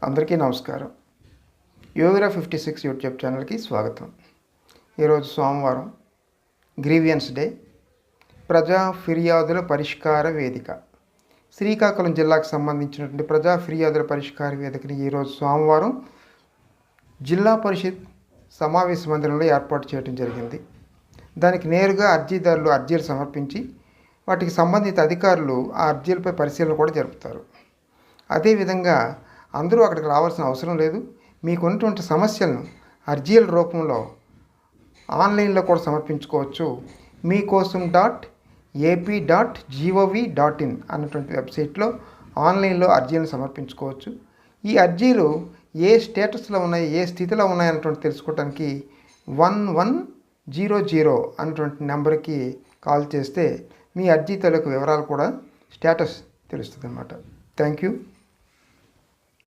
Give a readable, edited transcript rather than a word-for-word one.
అందరికీ నమస్కారం. యోగిరా 56 యూట్యూబ్ ఛానల్కి స్వాగతం. ఈరోజు సోమవారం, గ్రీవియన్స్ డే, ప్రజా ఫిర్యాదుల పరిష్కార వేదిక. శ్రీకాకుళం జిల్లాకు సంబంధించినటువంటి ప్రజా ఫిర్యాదుల పరిష్కార వేదికని ఈరోజు సోమవారం జిల్లా పరిషత్ సమావేశ మందిరంలో ఏర్పాటు చేయడం జరిగింది. దానికి నేరుగా అర్జీదారులు అర్జీలు సమర్పించి వాటికి సంబంధిత అధికారులు ఆ అర్జీలపై పరిశీలన కూడా జరుపుతారు. అదేవిధంగా అందరూ అక్కడికి రావాల్సిన అవసరం లేదు. మీకున్నటువంటి సమస్యలను అర్జీల రూపంలో ఆన్లైన్లో కూడా సమర్పించుకోవచ్చు. meekosom.ap.gov.in అన్నటువంటి వెబ్సైట్లో ఆన్లైన్లో అర్జీలను సమర్పించుకోవచ్చు. ఈ అర్జీలు ఏ స్టేటస్లో ఉన్నాయి, ఏ స్థితిలో ఉన్నాయన్నటువంటి తెలుసుకోవడానికి 1100 అన్నటువంటి నెంబర్కి కాల్ చేస్తే మీ అర్జీ తాలూకు వివరాలు కూడా స్టేటస్ తెలుస్తుంది అన్నమాట. Thank you.